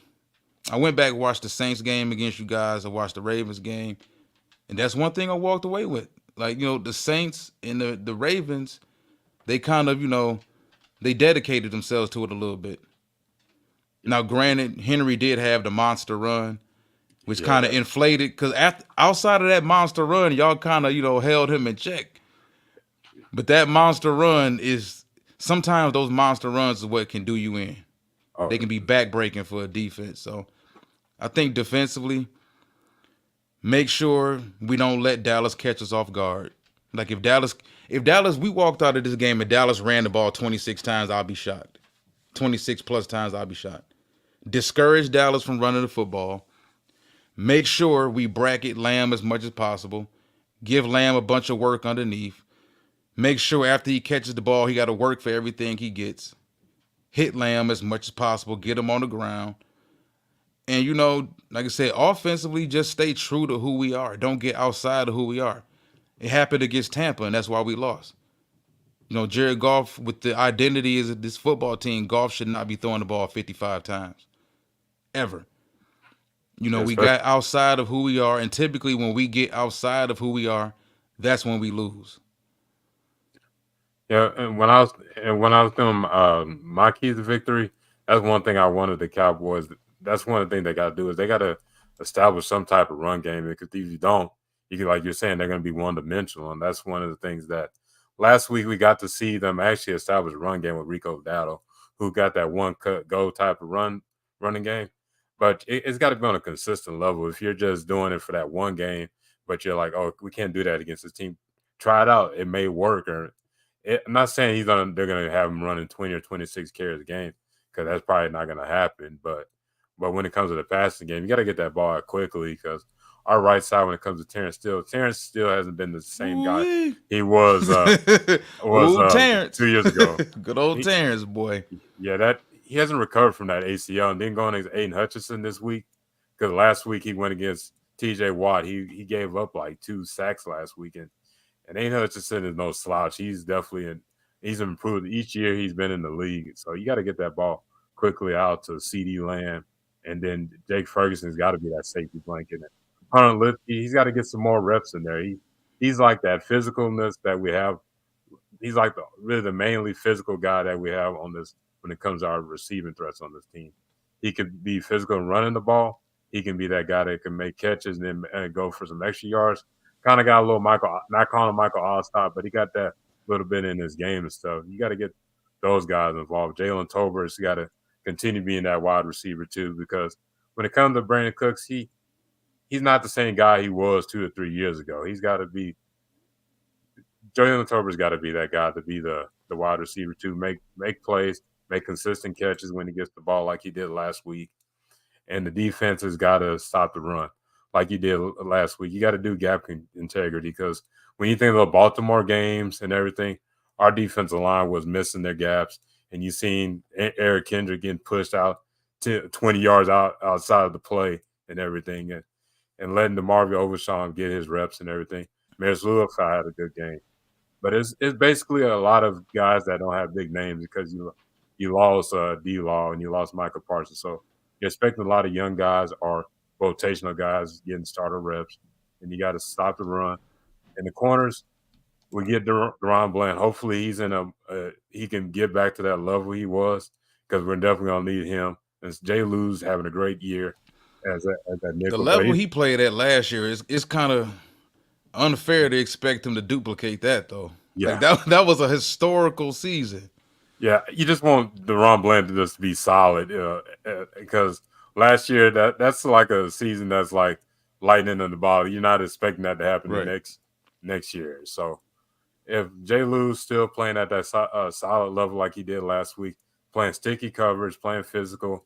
[SPEAKER 2] I went back and watched the Saints game against you guys. I watched the Ravens game. And that's one thing I walked away with. Like, the Saints and the Ravens, they kind of, they dedicated themselves to it a little bit. Now, granted, Henry did have the monster run, which
[SPEAKER 1] Yeah,
[SPEAKER 2] kind of inflated because outside of that monster run, y'all kind of, held him in check. But that monster run is sometimes those monster runs is what can do you in.
[SPEAKER 1] oh,
[SPEAKER 2] They can be backbreaking for a defense. So I think defensively, make sure we don't let Dallas catch us off guard. Like if Dallas, we walked out of this game and Dallas ran the ball 26 times, I'll be shocked. 26 plus times, I'll be shocked. Discourage Dallas from running the football. Make sure we bracket Lamb as much as possible. Give Lamb a bunch of work underneath. Make sure after he catches the ball, he got to work for everything he gets. Hit Lamb as much as possible. Get him on the ground. And like I said, offensively, just stay true to who we are. Don't get outside of who we are. It happened against Tampa, and that's why we lost. Jared Goff, with the identity as this football team, Goff should not be throwing the ball 55 times. Ever.
[SPEAKER 1] yeah,
[SPEAKER 2] We
[SPEAKER 1] especially,
[SPEAKER 2] got outside of who we are, and typically when we get outside of who we are, that's when we lose.
[SPEAKER 1] yeah. And when I was doing my keys to victory, that's one thing I wanted the Cowboys. That's one of the things they got to do is they got to establish some type of run game because if you don't, you can, like you're saying, they're going to be one dimensional, and that's one of the things that last week we got to see them actually establish a run game with Rico Dowdle, who got that one cut go type of running game. But it's got to be on a consistent level. If you're just doing it for that one game, but you're like, oh, we can't do that against this team. Try it out. It may work, or I'm not saying they're gonna have him running 20 or 26 carries a game because that's probably not gonna happen. But when it comes to the passing game, you got to get that ball out quickly because our right side when it comes to Terrence Steele hasn't been the same guy
[SPEAKER 2] Ooh-wee.
[SPEAKER 1] he was
[SPEAKER 2] Old Terrence.
[SPEAKER 1] 2 years ago.
[SPEAKER 2] Good old
[SPEAKER 1] He,
[SPEAKER 2] Terrence, boy.
[SPEAKER 1] yeah, that he hasn't recovered from that ACL and then going against Aiden Hutchinson this week because last week he went against TJ Watt. He gave up like 2 sacks last weekend. And Aiden Hutchinson is no slouch. He's improved each year he's been in the league. So you got to get that ball quickly out to CD Lamb. And then Jake Ferguson's got to be that safety blanket. And Hunter Lipke, he's got to get some more reps in there. He's like that physicalness that we have. He's like really the mainly physical guy that we have on this when it comes to our receiving threats on this team. He could be physical and running the ball. He can be that guy that can make catches and then go for some extra yards. Kind of got a little Michael, not calling him Michael Allstott, but he got that little bit in his game and stuff. You got to get those guys involved. Jalen Tolbert's got to continue being that wide receiver too, because when it comes to Brandon Cooks, he's not the same guy he was 2 or 3 years ago. He's got to be Jalen Tolbert's got to be that guy to be the wide receiver too, make plays, make consistent catches when he gets the ball like he did last week and the defense has got to stop the run like you did last week. You got to do gap integrity because when you think of the Baltimore games and everything, our defensive line was missing their gaps, and you seen Eric Kendrick getting pushed out to 20 yards outside of the play and everything, and letting DeMarvin Overshawn get his reps and everything. Maris Lewis had a good game, but it's basically a lot of guys that don't have big names because you lost D Law and you lost Michael Parsons, so you're expecting a lot of young guys or rotational guys getting starter reps, and you got to stop the run. In the corners, we get Deron Bland. Hopefully, he can get back to that level he was because we're definitely gonna need him. And Jay Lue's having a great year as that
[SPEAKER 2] The
[SPEAKER 1] nickel, but
[SPEAKER 2] level he played at last year is kind of unfair to expect him to duplicate that though. Like
[SPEAKER 1] Yeah,
[SPEAKER 2] that was a historical season.
[SPEAKER 1] yeah. You just want Deron Bland to just be solid, because last year that's like a season that's like lightning in the bottle. You're not expecting that to happen the
[SPEAKER 2] Right.
[SPEAKER 1] next year. So if Jay Lue's still playing at that solid level like he did last week, playing sticky coverage, playing physical,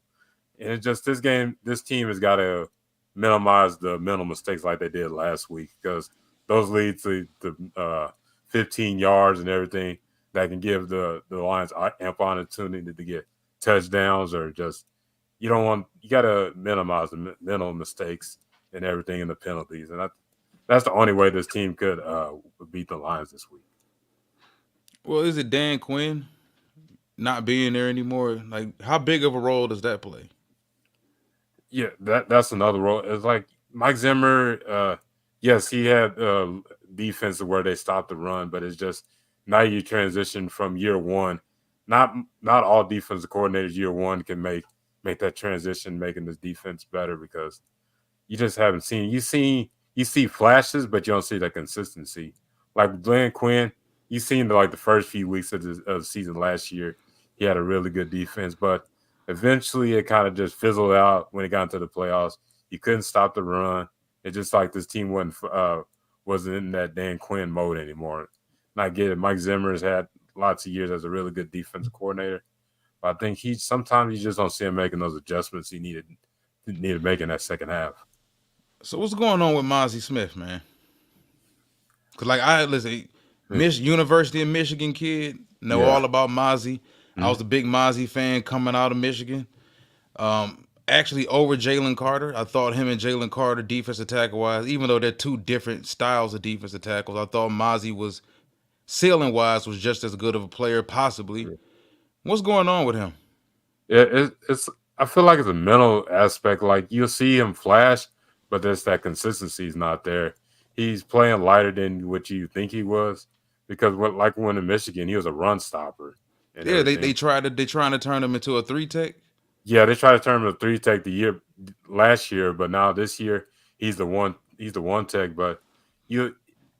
[SPEAKER 1] and it's just this team has got to minimize the mental mistakes like they did last week, because those lead to 15 yards and everything that can give the Lions ample opportunity to get touchdowns, or just you got to minimize the mental mistakes and everything in the penalties, and that's the only way this team could beat the Lions this week.
[SPEAKER 2] Well, is it Dan Quinn not being there anymore? Like, how big of a role does that play?
[SPEAKER 1] Yeah, that's another role. It's like Mike Zimmer. Yes, he had defense where they stopped the run, but it's just now you transition from year one. Not all defensive coordinators year one can make that transition, making this defense better, because you just haven't seen. You see flashes, but you don't see that consistency. Like Glenn Quinn, you seen like the first few weeks of the season last year, he had a really good defense, but eventually it kind of just fizzled out when it got into the playoffs. You couldn't stop the run. It's just like this team wasn't in that Dan Quinn mode anymore. And I get it. Mike Zimmer has had lots of years as a really good defensive coordinator, but I think he sometimes you just don't see him making those adjustments he needed to make in that second half.
[SPEAKER 2] So what's going on with Mozzie Smith, man? Cause like I listen,
[SPEAKER 1] Yeah.
[SPEAKER 2] University of Michigan kid, know
[SPEAKER 1] Yeah.
[SPEAKER 2] all about Mozzie. I
[SPEAKER 1] Mhm.
[SPEAKER 2] was a big Mozzie fan coming out of Michigan. Actually, over Jalen Carter, I thought him and Jalen Carter, defensive tackle wise, even though they're two different styles of defensive tackles, I thought Mozzie was ceiling wise was just as good of a player, possibly.
[SPEAKER 1] Yeah.
[SPEAKER 2] What's going on with him?
[SPEAKER 1] It's I feel like it's a mental aspect. Like you'll see him flash, but there's that consistency is not there. He's playing lighter than what you think he was, because like when in Michigan, he was a run stopper and
[SPEAKER 2] Yeah, they
[SPEAKER 1] everything.
[SPEAKER 2] they trying to turn him into a three tech.
[SPEAKER 1] Yeah, they tried to turn him to three tech the year last year, but now this year he's the one. He's the one tech. But you,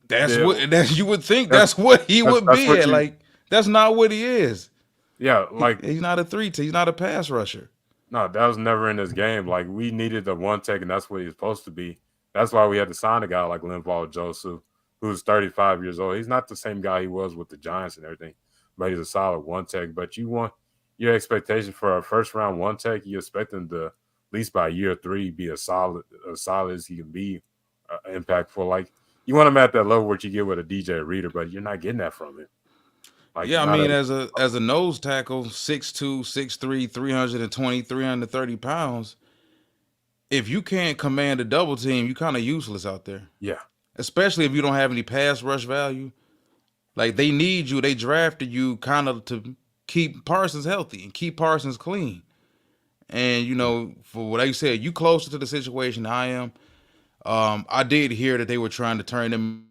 [SPEAKER 2] That's
[SPEAKER 1] the
[SPEAKER 2] what that you would think.
[SPEAKER 1] that's
[SPEAKER 2] That's what he would
[SPEAKER 1] that's
[SPEAKER 2] be
[SPEAKER 1] what
[SPEAKER 2] at.
[SPEAKER 1] you.
[SPEAKER 2] Like that's not what he is.
[SPEAKER 1] Yeah, like
[SPEAKER 2] He's not a three tech. He's not a pass rusher.
[SPEAKER 1] no, that was never in this game. Like we needed the one tech, and that's what he's supposed to be. That's why we had to sign a guy like Linval Joseph, who's 35 years old. He's not the same guy he was with the Giants and everything, but he's a solid one tech. But you want your expectation for a first round one tech. You expect him to at least by year three be as solid as he can be, impactful. Like you want him at that level where you get with a DJ Reader, but you're not getting that from him. Like
[SPEAKER 2] Yeah, I
[SPEAKER 1] not
[SPEAKER 2] mean,
[SPEAKER 1] at
[SPEAKER 2] as a nose tackle, 6'2", 6'3", 320, 330 pounds. If you can't command a double team, you kind of useless out there.
[SPEAKER 1] yeah.
[SPEAKER 2] Especially if you don't have any pass rush value. Like they need you. They drafted you kind of to keep Parsons healthy and keep Parsons clean. And for what I said, you closer to the situation than I am. I did hear that they were trying to turn him.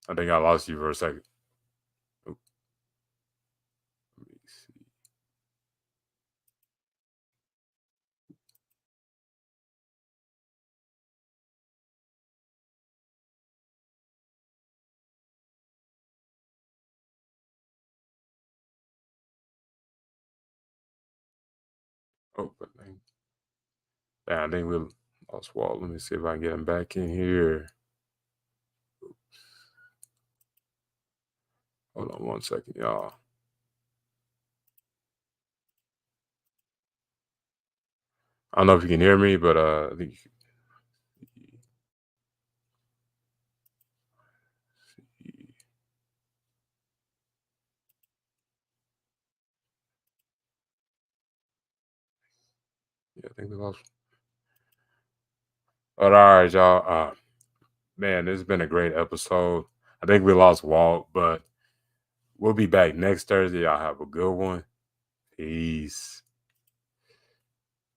[SPEAKER 1] I think I lost you for a second. Oop, let me see. Oh, but I think we lost Walt. Let me see if I can get him back in here. Hold on one second, y'all. I don't know if you can hear me, but I think yeah, I think we lost. But all right, y'all. Man, this has been a great episode. I think we lost Walt, but we'll be back next Thursday. Y'all have a good one. Peace.